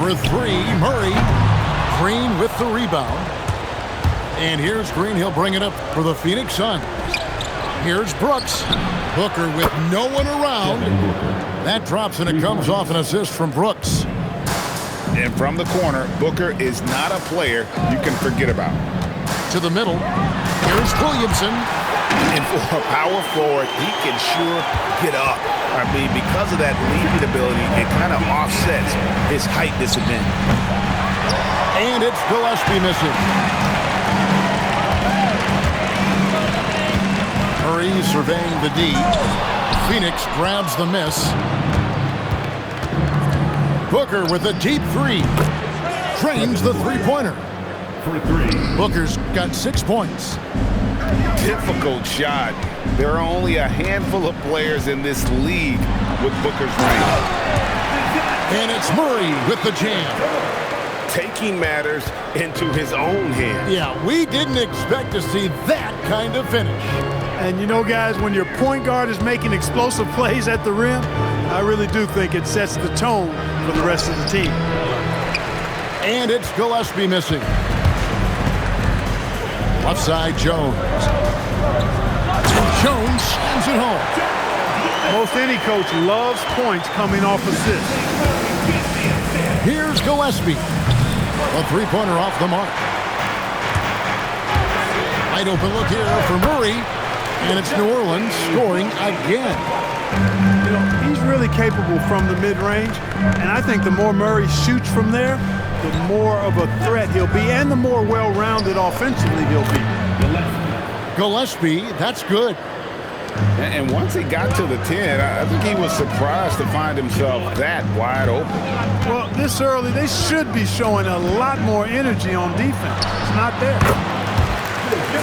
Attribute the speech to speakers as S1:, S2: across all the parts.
S1: for three. Murray. Green with the rebound. And here's Green. He'll bring it up for the Phoenix Suns. Here's Brooks. Booker with no one around. That drops, and it comes off an assist from Brooks.
S2: And from the corner, Booker is not a player you can forget about.
S1: To the middle. Here's Williamson.
S2: And for a power forward, he can sure get up. I mean, because of that leaping ability, it kind of offsets his height disadvantage.
S1: And it's Gillespie missing. Murray surveying the D. Phoenix grabs the miss. Booker with a deep three. Drains the three-pointer.
S3: For three.
S1: Booker's got 6 points.
S2: Difficult shot. There are only a handful of players in this league with Booker's range.
S1: And it's Murray with the jam.
S2: Taking matters into his own hands.
S1: Yeah, we didn't expect to see that kind of finish.
S4: And you know, guys, when your point guard is making explosive plays at the rim, I really do think it sets the tone for the rest of the team.
S1: And it's Gillespie missing. Left side, Jones. Jones slams it home.
S4: Most any coach loves points coming off assists.
S1: Here's Gillespie. A three-pointer off the mark. Wide open look here for Murray. And it's New Orleans scoring again.
S4: You know, he's really capable from the mid-range. And I think the more Murray shoots from there, the more of a threat he'll be, and the more well-rounded offensively he'll be.
S1: Gillespie, that's good.
S2: And once he got to the 10, I think he was surprised to find himself that wide open.
S4: Well, this early, they should be showing a lot more energy on defense. It's not there.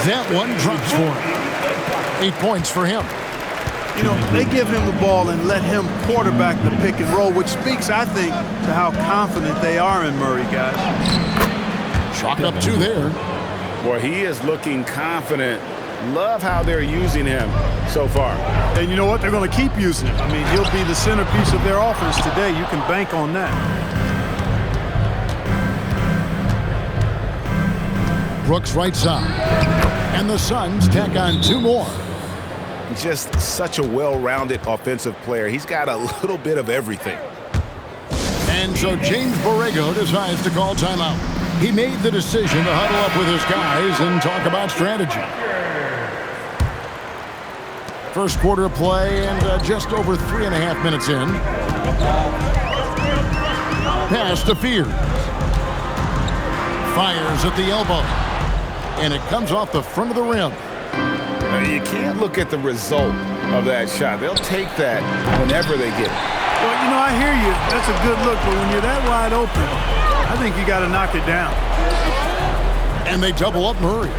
S1: That one drops for him. 8 points for him.
S4: You know, they give him the ball and let him quarterback the pick and roll, which speaks, I think, to how confident they are in Murray, guys.
S1: Chalk up 2 there.
S2: Boy, he is looking confident. Love how they're using him so far.
S4: And you know what? They're going to keep using him. I mean, he'll be the centerpiece of their offense today. You can bank on that.
S1: Brooks right side. And the Suns tack on 2 more.
S2: Just such a well-rounded offensive player. He's got a little bit of everything.
S1: And so James Borrego decides to call timeout. He made the decision to huddle up with his guys and talk about strategy. First quarter of play and just over 3.5 minutes in. Pass to Fears. Fires at the elbow. And it comes off the front of the rim.
S2: Now, you can't look at the result of that shot. They'll take that whenever they get it.
S4: Well, you know, I hear you. That's a good look, but when you're that wide open, I think you got to knock it down.
S1: And they double up Murray.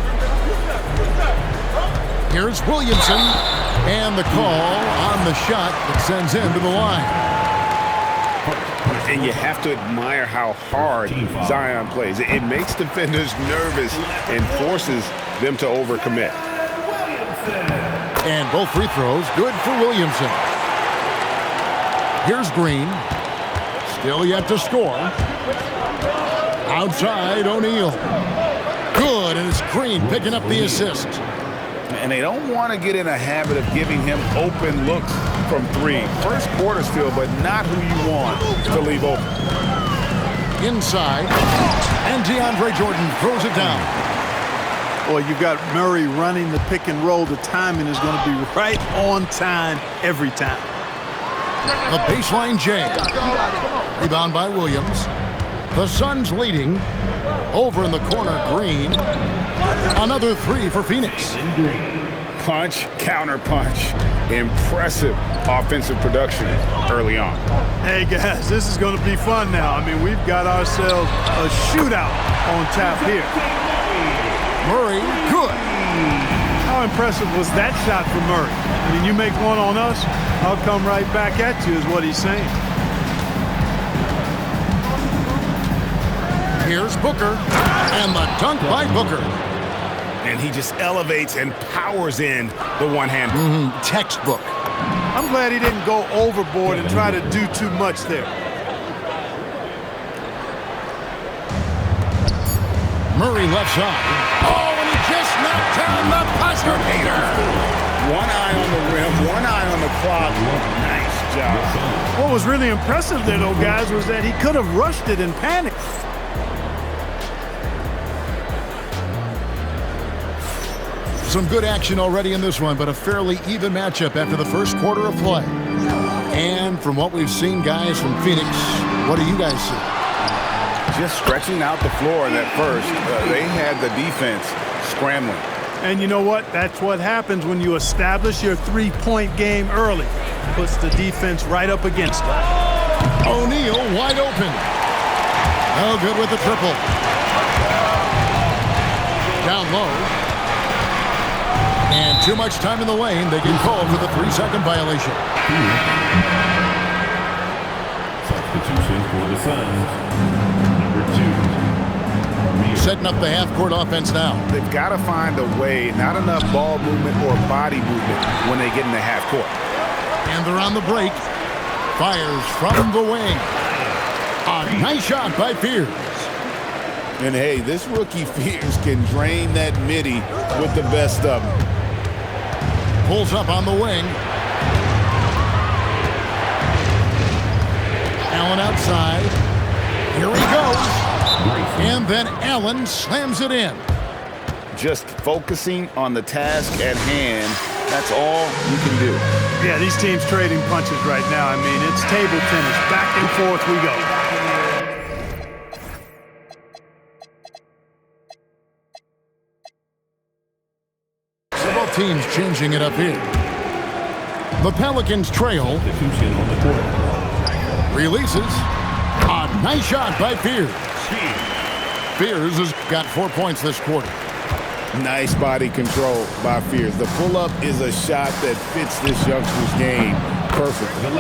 S1: Here's Williamson. And the call on the shot that sends him to the line.
S2: And you have to admire how hard Zion plays. It makes defenders nervous and forces them to overcommit.
S1: And both free throws good for Williamson. Here's Green. Still yet to score. Outside, O'Neal. Good, and it's Green picking up the assist.
S2: And they don't want to get in a habit of giving him open looks from 3. First quarter still, but not who you want to leave open.
S1: Inside, and DeAndre Jordan throws it down.
S4: Boy, you've got Murray running the pick and roll. The timing is going to be right on time every time.
S1: The baseline J. Rebound by Williams. The Suns leading. Over in the corner, Green. Another 3 for Phoenix.
S2: Punch, counter punch. Impressive offensive production early on.
S4: Hey, guys, this is going to be fun now. I mean, we've got ourselves a shootout on tap here.
S1: Murray, good.
S4: How impressive was that shot from Murray? I mean, you make one on us, I'll come right back at you is what he's saying.
S1: Here's Booker, and the dunk by Booker.
S2: And he just elevates and powers in the one-hand.
S1: Textbook.
S4: I'm glad he didn't go overboard and try to do too much there.
S1: Murray left side. Oh, and he just knocked down the buzzer beater.
S2: One eye on the rim, one eye on the clock. Nice job.
S4: What was really impressive there, though, guys, was that he could have rushed it in panic.
S1: Some good action already in this one, but a fairly even matchup after the first quarter of play. And from what we've seen, guys, from Phoenix, what do you guys see?
S2: Just stretching out the floor in that first. They had the defense scrambling.
S4: And you know what? That's what happens when you establish your three-point game early. Puts the defense right up against it.
S1: O'Neal wide open. No good with the triple. Down low. And too much time in the lane. They get called for the 3-second violation.
S3: Substitution for the Suns. Number 2.
S1: Setting up the half-court offense now.
S2: They've got to find a way, not enough ball movement or body movement when they get in the half court.
S1: And they're on the break. Fires from the wing. A nice shot by Fears.
S2: And hey, this rookie Fears can drain that midi with the best of them.
S1: Pulls up on the wing. Allen outside. Here he goes. And then Allen slams it in.
S2: Just focusing on the task at hand, that's all you can do.
S4: Yeah, these teams trading punches right now. I mean, it's table tennis. Back and forth we go.
S1: Several teams changing it up here. The Pelicans trail.
S3: Substitution on the court.
S1: Releases. A nice shot by Fears. Fears has got 4 points this quarter.
S2: Nice body control by Fears. The pull-up is a shot that fits this youngster's game perfectly.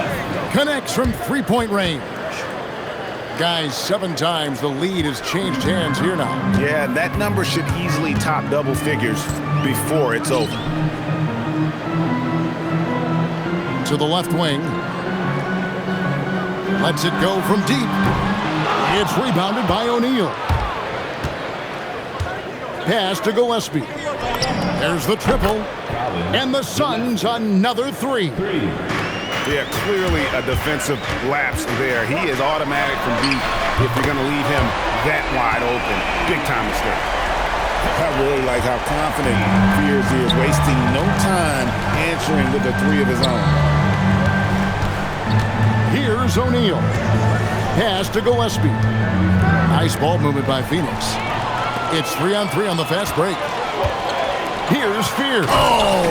S1: Connects from three-point range. Guys, 7 times the lead has changed hands here now.
S2: Yeah, that number should easily top double figures before it's over.
S1: To the left wing. Lets it go from deep. It's rebounded by O'Neal. Pass to Gillespie. There's the triple. And the Suns another 3.
S2: Yeah, clearly a defensive lapse there. He is automatic from deep if you're going to leave him that wide open. Big time mistake. I really like how confident Fears is, wasting no time answering with a 3 of his own.
S1: Here's O'Neal. Pass to Gillespie. Nice ball movement by Phoenix. It's 3-on-3 on the fast break. Here's Fears.
S2: Oh!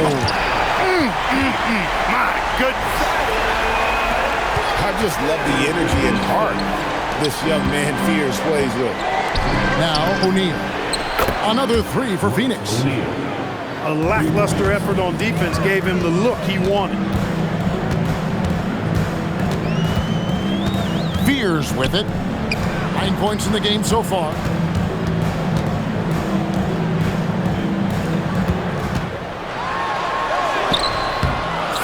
S2: My goodness. I just love the energy and heart this young man Fears plays with.
S1: Now O'Neal. Another 3 for Phoenix.
S4: A lackluster effort on defense gave him the look he wanted.
S1: Fears with it. 9 points in the game so far.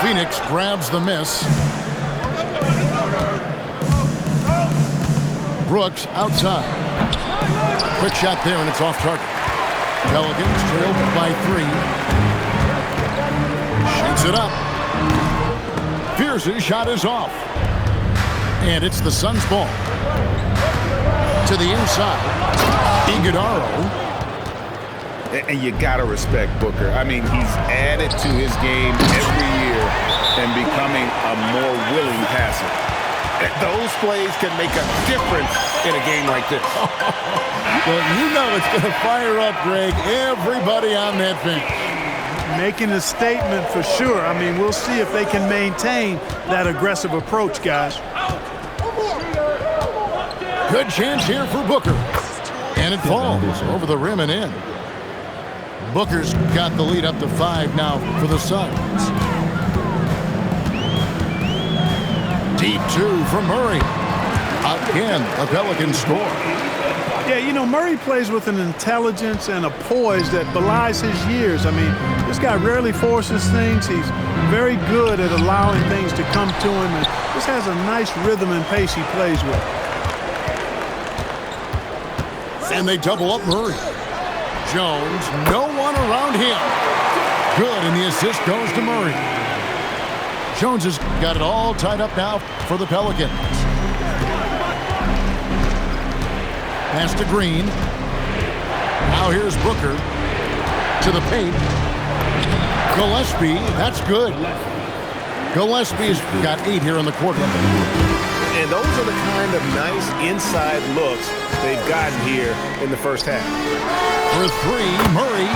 S1: Phoenix grabs the miss. Brooks outside. Quick shot there, and it's off target. Pelicans trailed by 3. Shoots it up. Fears' shot is off. And it's the Suns' ball. To the inside. Iguodala.
S2: And you got to respect Booker. I mean, he's added to his game every year and becoming a more willing passer. Those plays can make a difference in a game like this.
S1: Well, you know it's going to fire up, Greg, everybody on that bench.
S4: Making a statement for sure. I mean, we'll see if they can maintain that aggressive approach, guys.
S1: Good chance here for Booker. And it falls over the rim and in. Booker's got the lead up to 5 now for the Suns. Deep 2 from Murray. Again, the Pelicans score.
S4: Yeah, you know, Murray plays with an intelligence and a poise that belies his years. I mean, this guy rarely forces things. He's very good at allowing things to come to him, and just has a nice rhythm and pace he plays with.
S1: And they double up Murray. Jones, no one around him. Good, and the assist goes to Murray. Jones has got it all tied up now for the Pelicans. Pass to Green. Now here's Booker to the paint. Gillespie, that's good. Gillespie's got 8 here in the quarter.
S2: And those are the kind of nice inside looks they've gotten here in the first half.
S1: For 3, Murray.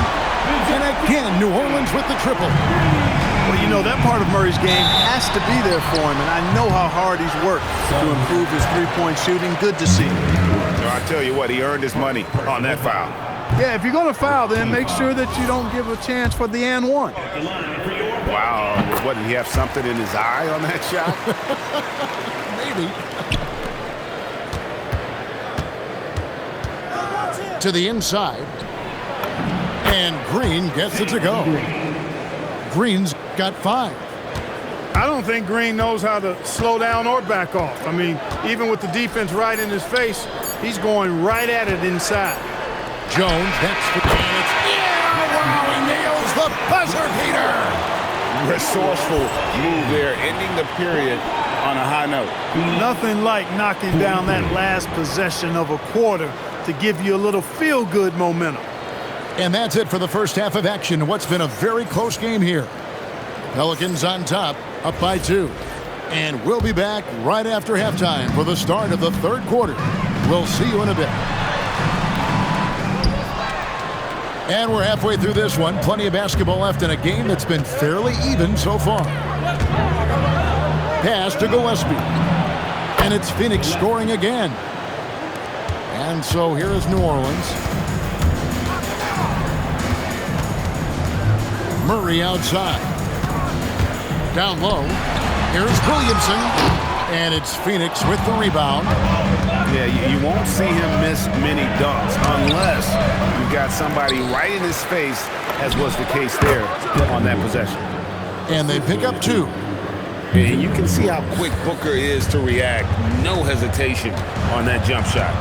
S1: And again, New Orleans with the triple.
S4: Well, you know, that part of Murray's game has to be there for him, and I know how hard he's worked to improve his three-point shooting. Good to see.
S2: I tell you what, he earned his money on that foul.
S4: Yeah, if you're going to foul, then make sure that you don't give a chance for the and one.
S2: Wow, what, did he have something in his eye on that shot?
S1: Maybe. To the inside. And Green gets it to go. Green's got 5.
S4: I don't think Green knows how to slow down or back off. I mean, even with the defense right in his face, he's going right at it inside.
S1: Jones, that's the chance. Yeah, wow, he nails the buzzer beater.
S2: Resourceful move there, ending the period on a high note.
S4: Nothing like knocking down that last possession of a quarter to give you a little feel-good momentum.
S1: And that's it for the first half of action. What's been a very close game here. Pelicans on top, up by 2. And we'll be back right after halftime for the start of the third quarter. We'll see you in a bit. And we're halfway through this one. Plenty of basketball left in a game that's been fairly even so far. Pass to Gillespie. And it's Phoenix scoring again. And so here is New Orleans. Murray outside. Down low. Here's Williamson. And it's Phoenix with the rebound.
S2: Yeah, you won't see him miss many dunks unless you've got somebody right in his face, as was the case there on that possession.
S1: And they pick up 2.
S2: And you can see how quick Booker is to react. No hesitation on that jump shot.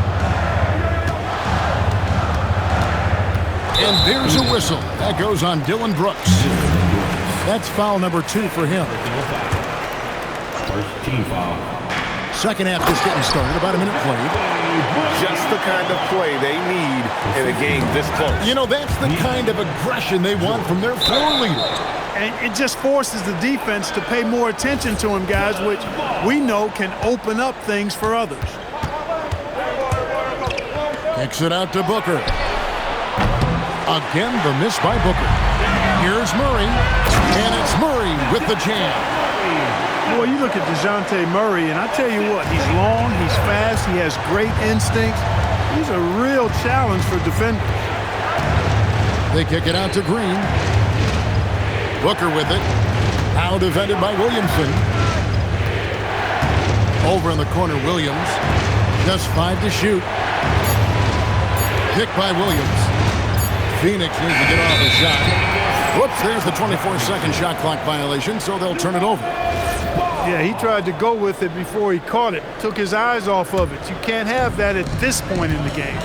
S1: And there's a whistle. That goes on Dylan Brooks. That's foul number 2 for him.
S3: First team foul.
S1: Second half just getting started. About a minute played.
S2: Just the kind of play they need in a game this close.
S1: You know, that's the kind of aggression they want from their floor leader.
S4: And it just forces the defense to pay more attention to him, guys, which we know can open up things for others.
S1: Kicks it out to Booker. Again, the miss by Booker. Here's Murray. And it's Murray with the jam.
S4: Boy, you look at DeJounte Murray, and I tell you what, he's long, he's fast, he has great instincts. He's a real challenge for defenders.
S1: They kick it out to Green. Booker with it. Now defended by Williamson. Over in the corner, Williams. Just 5 to shoot. Kick by Williams. Phoenix needs to get off the shot. Whoops, there's the 24-second shot clock violation, so they'll turn it over.
S4: Yeah, he tried to go with it before he caught it. Took his eyes off of it. You can't have that at this point in the game.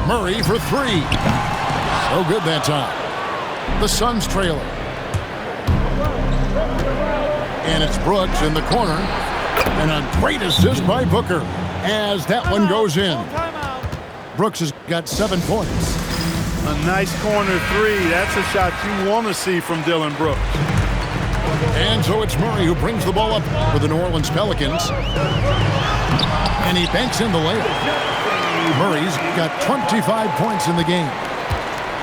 S1: Murray for 3. So good that time. The Suns trailing. And it's Brooks in the corner. And a great assist by Booker as that one goes in. Brooks has got 7 points.
S4: A nice corner 3. That's a shot you want to see from Dylan Brooks.
S1: And so it's Murray who brings the ball up for the New Orleans Pelicans. And he banks in the layup. Murray's got 25 points in the game.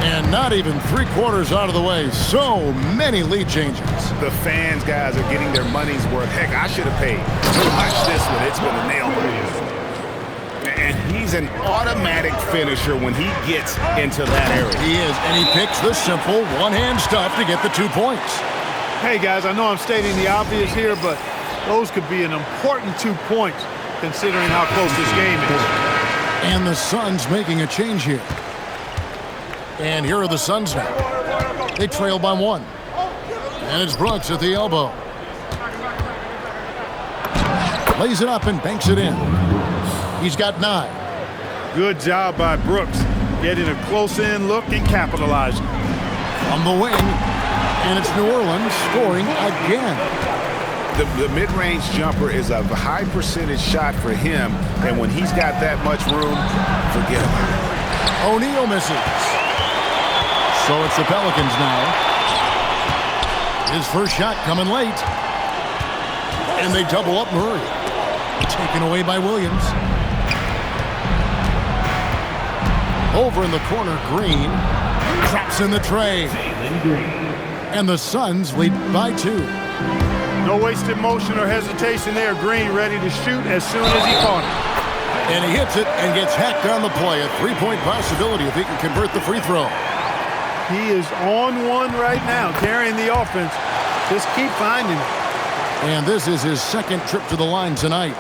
S1: And not even 3/4 out of the way. So many lead changes.
S2: The fans, guys, are getting their money's worth. Heck, I should have paid. Watch this one. It's been a nail biter. And he's an automatic finisher when he gets into that area.
S1: He is, and he picks the simple one-hand stuff to get the 2 points.
S4: Hey, guys, I know I'm stating the obvious here, but those could be an important 2 points considering how close this game is.
S1: And the Suns making a change here. And here are the Suns now. They trail by 1. And it's Brooks at the elbow. Lays it up and banks it in. He's got 9.
S4: Good job by Brooks, getting a close-in look and capitalizing.
S1: On the wing, and it's New Orleans scoring again.
S2: The mid-range jumper is a high percentage shot for him, and when he's got that much room, forget about it.
S1: O'Neal misses. So it's the Pelicans now. His first shot coming late. And they double up Murray. Taken away by Williams. Over in the corner, Green drops in the tray. And the Suns lead by 2.
S4: No wasted motion or hesitation there. Green ready to shoot as soon as he caught it.
S1: And he hits it and gets hacked on the play. A 3-point possibility if he can convert the free throw.
S4: He is on one right now, carrying the offense. Just keep finding it.
S1: And this is his second trip to the line tonight.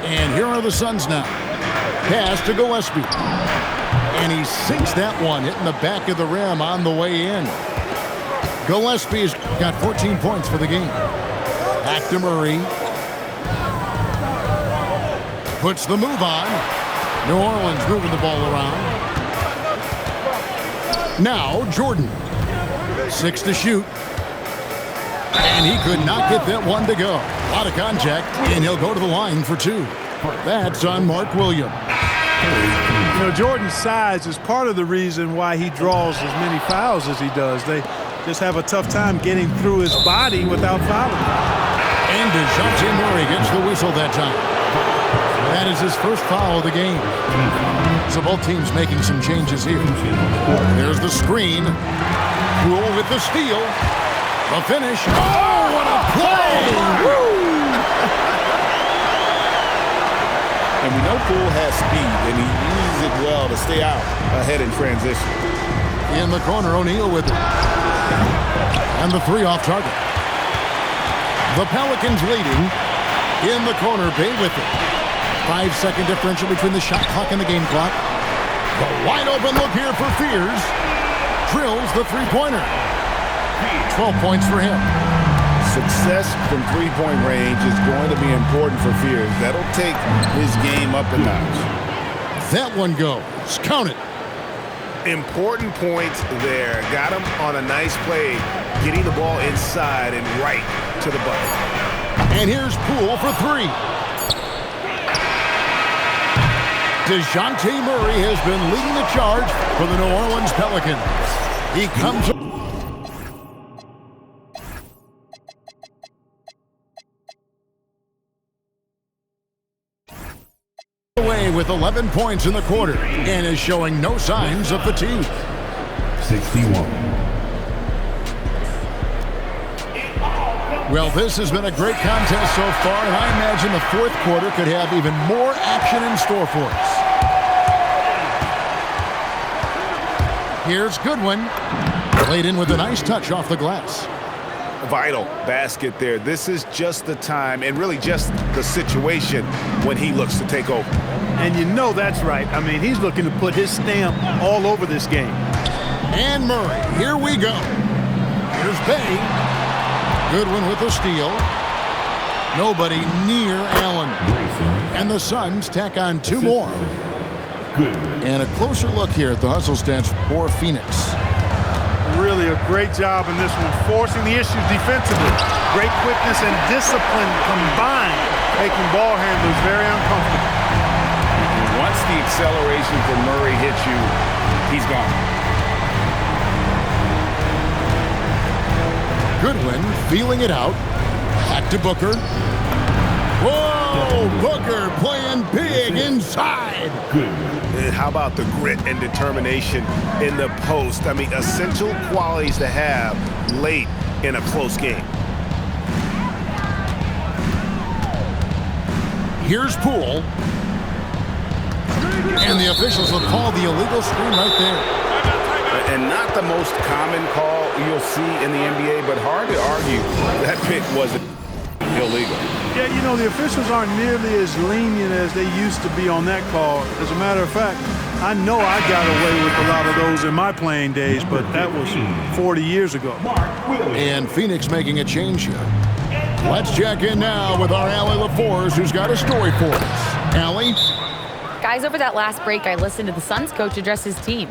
S1: And here are the Suns now. Pass to Gillespie. And he sinks that one, hitting the back of the rim on the way in. Gillespie's got 14 points for the game. Back to Murray. Puts the move on. New Orleans moving the ball around. Now Jordan. 6 to shoot. And he could not get that one to go. A lot of contact, and he'll go to the line for 2. That's on Mark Williams.
S4: You know, Jordan's size is part of the reason why he draws as many fouls as he does. They just have a tough time getting through his body without fouling.
S1: And DeJounte Murray gets the whistle that time. That is his first foul of the game. So both teams making some changes here. There's the screen. Poole with the steal. The finish. Oh, what a play! Woo!
S2: And we know Poole has speed, and he uses it well to stay out ahead in transition.
S1: In the corner, O'Neal with it. And the 3 off target. The Pelicans leading. In the corner, Bay with it. 5-second differential between the shot clock and the game clock. The wide open look here for Fears. Drills the three-pointer. 12 points for him.
S2: Success from three-point range is going to be important for Fears. That'll take his game up a notch.
S1: That one goes. Count it.
S2: Important points there. Got him on a nice play, getting the ball inside and right to the bucket.
S1: And here's Poole for 3. DeJounte Murray has been leading the charge for the New Orleans Pelicans. He comes away with 11 points in the quarter and is showing no signs of fatigue.
S3: 61.
S1: Well, this has been a great contest so far, and I imagine the fourth quarter could have even more action in store for us. Here's Goodwin. Played in with a nice touch off the glass.
S2: Vital basket there. This is just the time and really just the situation when he looks to take over.
S4: And you know that's right. I mean, he's looking to put his stamp all over this game.
S1: And Murray, here we go. Here's Bay. Goodwin with the steal. Nobody near Allen. And the Suns tack on 2 more. And a closer look here at the hustle stats for Phoenix.
S4: Really a great job in this one, forcing the issues defensively. Great quickness and discipline combined, making ball handlers very uncomfortable.
S2: Once the acceleration from Murray hits you, he's gone.
S1: Goodwin feeling it out. Back to Booker. Whoa! Booker playing big inside.
S2: And how about the grit and determination in the post? I mean, essential qualities to have late in a close game.
S1: Here's Poole. And the officials have called the illegal screen right there.
S2: And not the most common call you'll see in the NBA, but hard to argue that pick wasn't illegal.
S4: Yeah, you know, the officials aren't nearly as lenient as they used to be on that call. As a matter of fact, I know I got away with a lot of those in my playing days, but that was 40 years ago.
S1: And Phoenix making a change here. Let's check in now with our Allie LaForce, who's got a story for us. Allie?
S5: Guys, over that last break, I listened to the Suns coach address his team.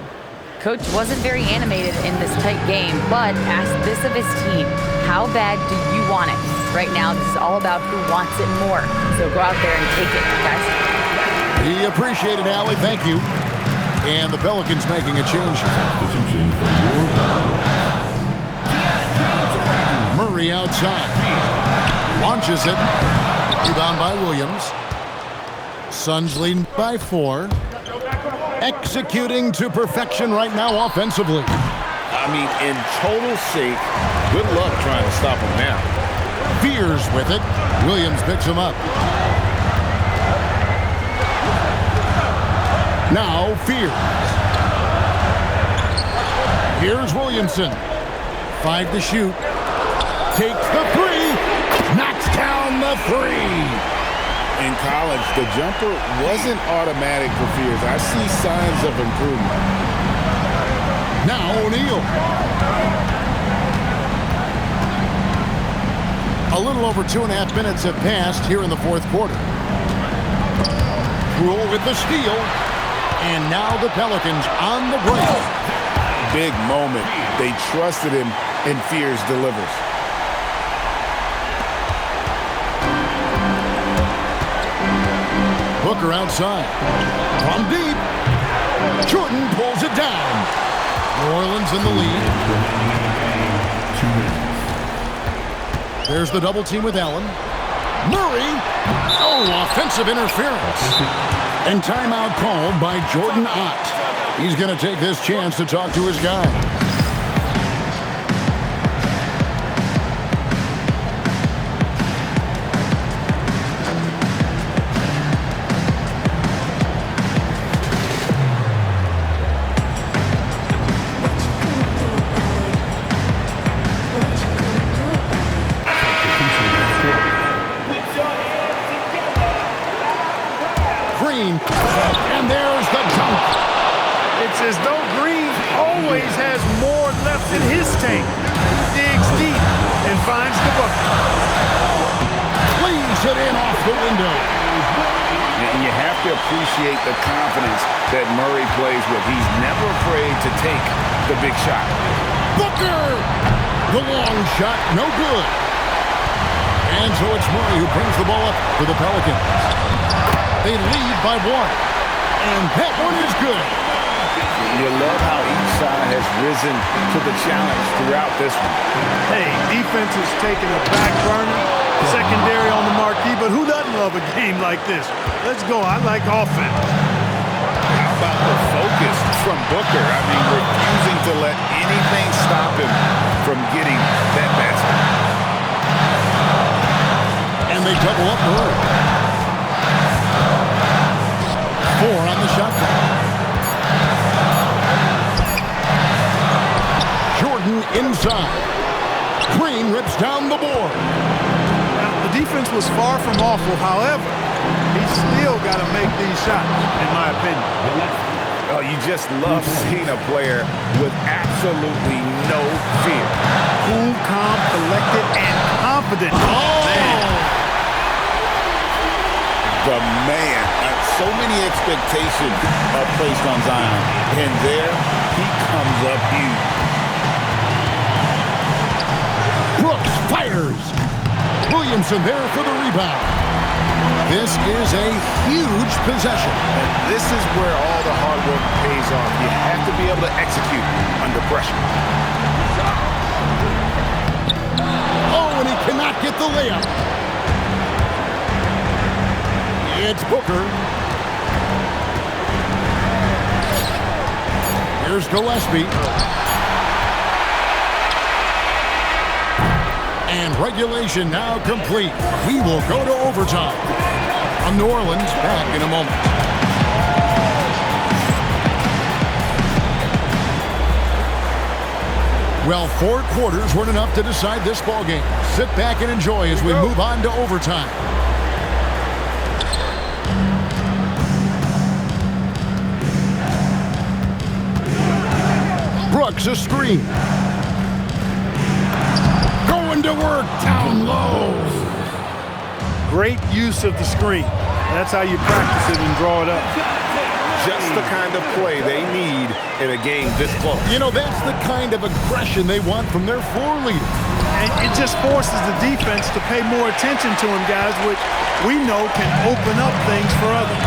S5: Coach wasn't very animated in this tight game, but asked this of his team: how bad do you want it? Right now, this is all about who wants it more. So go out there and take it, guys.
S1: He appreciated Allie. Thank you. And the Pelicans making a change. Murray outside. Launches it. Rebound by Williams. Suns leading by 4. Executing to perfection right now offensively.
S2: I mean, in total shape, good luck trying to stop him now.
S1: Fears with it. Williams picks him up. Now Fears. Here's Williamson. 5 to shoot. Takes the 3. Knocks down the 3.
S2: In college, the jumper wasn't automatic for Fears. I see signs of improvement.
S1: Now O'Neal. A little over 2.5 minutes have passed here in the fourth quarter. Rule with the steal. And now the Pelicans on the break.
S2: Big moment. They trusted him, and Fears delivers.
S1: Booker outside. From deep. Jordan pulls it down. New Orleans in the lead.
S3: 2 minutes.
S1: There's the double team with Allen. Murray. Oh, offensive interference. And timeout called by Jordan Ott. He's going to take this chance to talk to his guy. And there's the dunk.
S4: It's as though Green always has more left in his tank. Digs deep and finds the bucket.
S1: Leaves it in off the window.
S2: And you have to appreciate the confidence that Murray plays with. He's never afraid to take the big shot.
S1: Booker! The long shot, no good. And so it's Murray who brings the ball up for the Pelicans. They lead by 1. And that one is good.
S2: You love how each side has risen to the challenge throughout this one.
S4: Hey, defense is taking a back burner. Secondary on the marquee, but who doesn't love a game like this? Let's go. I like offense.
S2: How about the focus from Booker? I mean, refusing to let anything stop him from getting that basket.
S1: And they double up Murray. 4 on the shot clock. Jordan inside. Green rips down the board.
S4: Now, the defense was far from awful. However, he still got to make these shots, in my opinion.
S2: Oh, you just love seeing a player with absolutely no fear.
S4: Cool, calm, collected, and confident.
S1: Oh!
S4: Man.
S2: The man. So many expectations are placed on Zion. And there, he comes up huge.
S1: Brooks fires. Williamson there for the rebound. This is a huge possession.
S2: And this is where all the hard work pays off. You have to be able to execute under pressure.
S1: Oh, and he cannot get the layup. It's Booker. Here's Gillespie. And regulation now complete. We will go to overtime. From New Orleans, back in a moment. Well, 4 quarters weren't enough to decide this ballgame. Sit back and enjoy as we move on to overtime. Brooks a screen. Going to work down low.
S4: Great use of the screen. That's how you practice it and draw it up.
S2: just the kind of play they need in a game this close.
S1: You know, that's the kind of aggression they want from their floor leader.
S4: And it just forces the defense to pay more attention to him, guys, which we know can open up things for others.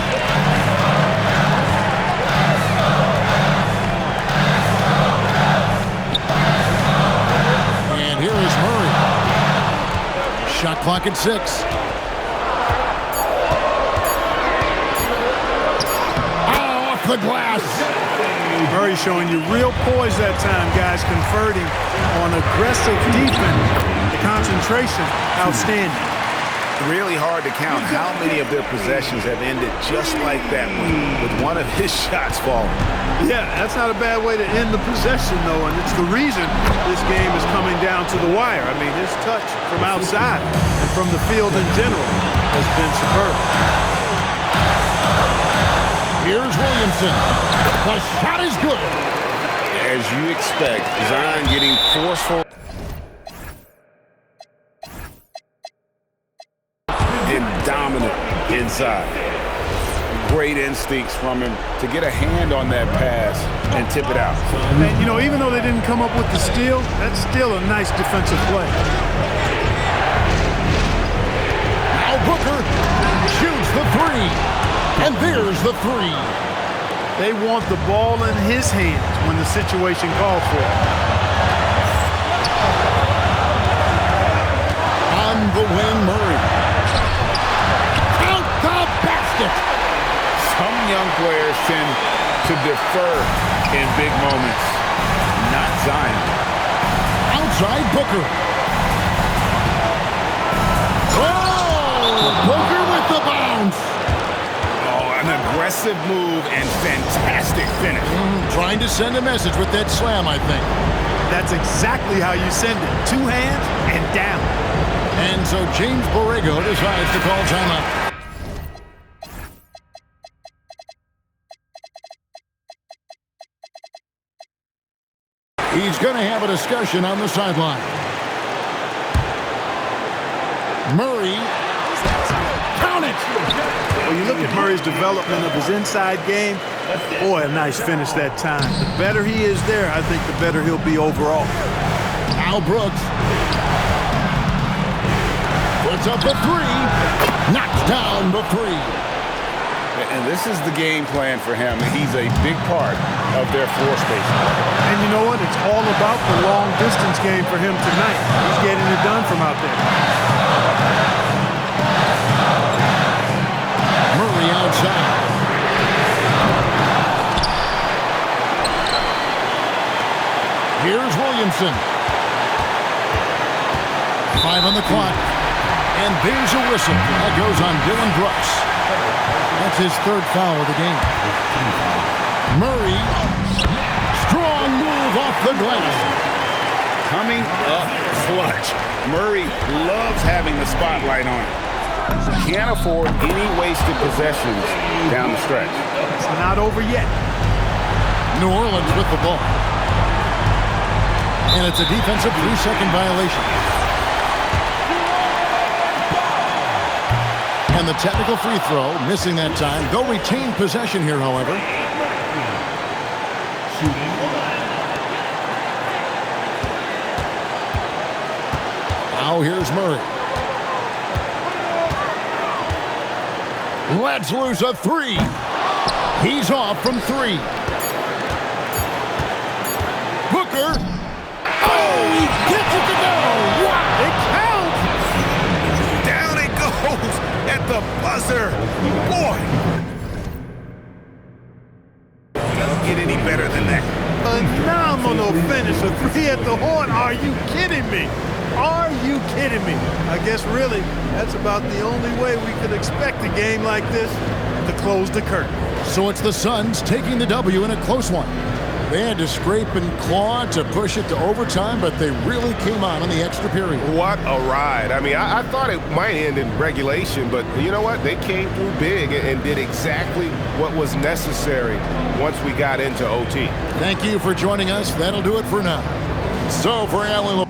S1: And here is Murray. Shot clock at 6. The glass.
S4: Murray showing you real poise that time, guys, converting on aggressive defense. The concentration, outstanding.
S2: Really hard to count how many of their possessions have ended just like that one, with one of his shots falling.
S4: Yeah, that's not a bad way to end the possession, though, and it's the reason this game is coming down to the wire. I mean, his touch from outside and from the field in general has been superb.
S1: Here's Williamson. The shot is good.
S2: As you expect, Zion getting forceful and dominant inside. Great instincts from him to get a hand on that pass and tip it out.
S4: And, you know, even though they didn't come up with the steal, that's still a nice defensive play.
S1: Now Booker shoots the 3. And there's the 3.
S4: They want the ball in his hands when the situation calls for it.
S1: On the wing, Murray. Out the basket.
S2: Some young players tend to defer in big moments. Not Zion.
S1: Outside Booker. Oh! Booker with the bounce.
S2: An aggressive move and fantastic finish.
S1: Trying to send a message with that slam, I think.
S4: That's exactly how you send it. 2 hands and down.
S1: And so James Borrego decides to call timeout. He's going to have a discussion on the sideline. Murray. Count it!
S4: When you look at Murray's development of his inside game, boy, a nice finish that time. The better he is there, I think the better he'll be overall.
S1: Al Brooks puts up the 3, knocks down the 3.
S2: And this is the game plan for him. He's a big part of their floor spacing.
S4: And you know what? It's all about the long distance game for him tonight. He's getting it done from out there.
S1: Murray outside. Here's Williamson. 5 on the clock. And there's a whistle. That goes on Dylan Brooks. That's his 3rd foul of the game. Murray. Strong move off the glass.
S2: Coming up clutch. Murray loves having the spotlight on him. Can't afford any wasted possessions down the stretch.
S4: It's not over yet.
S1: New Orleans with the ball. And it's a defensive 3-second violation. And the technical free throw, missing that time. They'll retain possession here, however. Now here's Murray. Let's lose a 3. He's off from 3. Booker. Oh, he gets it to go. Wow, it counts.
S2: Down it goes at the buzzer. Boy. Doesn't get any better than that.
S4: Phenomenal finish. A 3 at the horn. Are you kidding me? Are you kidding me? I guess really that's about the only way we could expect a game like this to close the curtain.
S1: So it's the Suns taking the W in a close one. They had to scrape and claw to push it to overtime, but they really came on in the extra period.
S6: What a ride. I mean, I thought it might end in regulation, but you know what? They came through big and did exactly what was necessary once we got into OT.
S1: Thank you for joining us. That'll do it for now. So for Alan